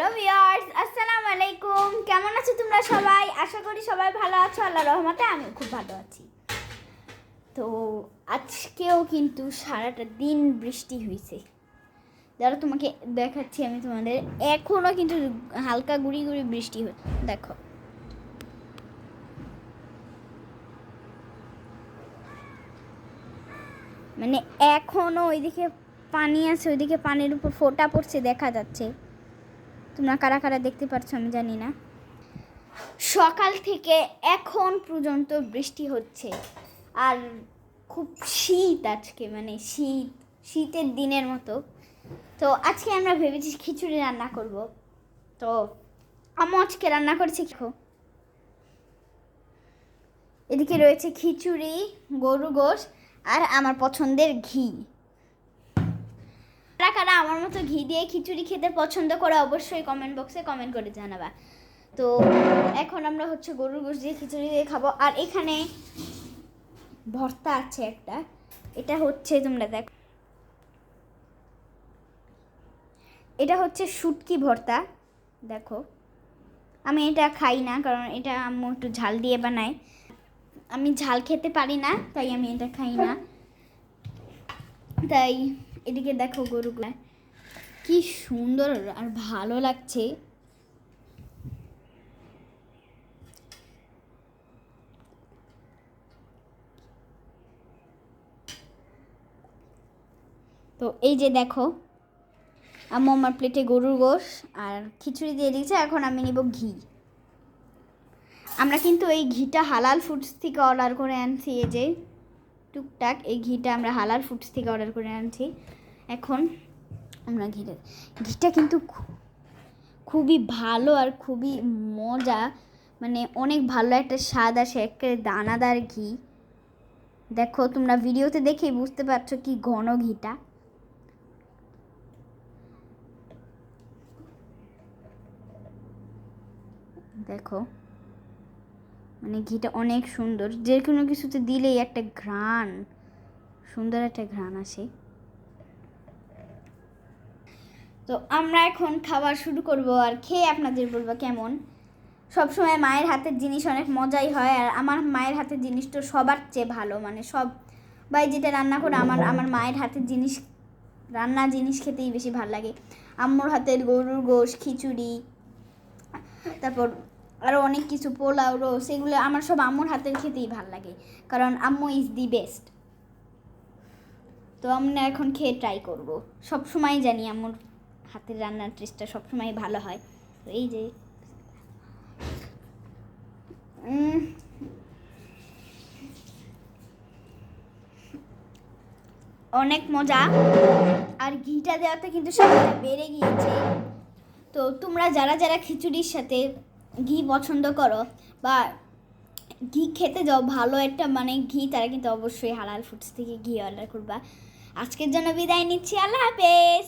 Viewers আসসালামু আলাইকুম, কেমন আছো তোমরা সবাই? আশা করি সবাই ভালো আছো, আল্লাহর রহমতে আমিও খুব ভালো আছি। তো আজকেও কিন্তু সারাটা দিন বৃষ্টি হয়েছে। যারা তোমাকে দেখাচ্ছি আমি তোমাদের, এখনও কিন্তু হালকা গুড়ি গুড়ি বৃষ্টি হচ্ছে। দেখো, মানে এখনও ওইদিকে পানি আছে, ওইদিকে পানির উপর ফোঁটা পড়ছে দেখা যাচ্ছে। তোমরা কারা কারা দেখতে পাচ্ছ আমি জানি না। সকাল থেকে এখন পর্যন্ত বৃষ্টি হচ্ছে আর খুব শীত আজকে, মানে শীতের দিনের মতো। তো আজকে আমরা ভেবেছি খিচুড়ি রান্না করব। তো আম্মু আজকে রান্না করেছে। এদিকে রয়েছে খিচুড়ি, গরু গোশ আর আমার পছন্দের ঘি। কারা কারা আমার মতো ঘি দিয়ে খিচুড়ি খেতে পছন্দ করে অবশ্যই কমেন্ট বক্সে কমেন্ট করে জানাবা। তো এখন আমরা গরুর গোশ দিয়ে খিচুড়ি দিয়ে খাবো। আর এখানে ভর্তা আছে একটা, এটা তোমরা দেখো, এটা শুটকি ভর্তা। দেখো, আমি এটা খাই না, কারণ এটা আম্মু একটু ঝাল দিয়ে বানায়। আমি ঝাল খেতে পারি না, তাই আমি এটা খাই না। তাই এদিকে দেখো গরুগুলা কি সুন্দর আর ভালো লাগছে। তো এই যে দেখো, আম্মু আমার প্লেটে গরুর গোশ আর খিচুড়ি দিয়ে দিয়েছে। এখন আমি নিব ঘি। আমরা কিন্তু এই ঘিটা হালাল ফুডস থেকে অর্ডার করে আনছি। এই যে টুকটাক এই ঘিটা আমরা হালাল ফুডস থেকে অর্ডার করে আনছি। এখন আমরা ঘিটা কিন্তু খুবই ভালো আর খুবই মজা, মানে অনেক ভালো একটা স্বাদ আসে, একেবারে দানাদার ঘি। দেখো, তোমরা ভিডিওতে দেখেই বুঝতে পারছো কি ঘন ঘিটা। দেখো, মানে ঘিটা অনেক সুন্দর, যে কোনো কিছুতে দিলেই একটা ঘ্রাণ, সুন্দর একটা ঘ্রাণ আসে। তো আমরা এখন খাবার শুরু করব আর খেয়ে আপনাদের বলবো কেমন। সবসময় মায়ের হাতের জিনিস অনেক মজাই হয়, আর আমার মায়ের হাতের জিনিস তো সবার চেয়ে ভালো। মানে সবাই যেটা রান্না করে আমার মায়ের হাতের রান্না জিনিস খেতেই বেশি ভালো লাগে। আম্মুর হাতের গরুর গোশ, খিচুড়ি, তারপর আরও অনেক কিছু, পোলাও, রোস্ট, এগুলো আমার সব আম্মুর হাতের খেতেই ভালো লাগে, কারণ আম্মু ইজ দি বেস্ট। তো আমরা এখন খেয়ে ট্রাই করব। সবসময় জানি আম্মুর হাতের রান্নার টেস্টটা সবসময় ভালো হয়। তো এই যে অনেক মজা, আর ঘিটা দেওয়াতে কিন্তু স্বাদটা বেড়ে গিয়েছে। তো তোমরা যারা যারা খিচুড়ির সাথে ঘি পছন্দ করো বা ঘি খেতে যাও ভালো একটা মানে ঘি, তারা কিন্তু অবশ্যই হালাল ফুডস থেকে ঘি অর্ডার করবা। আজকের জন্য বিদায় নিচ্ছি, আল্লাহ হাফেজ।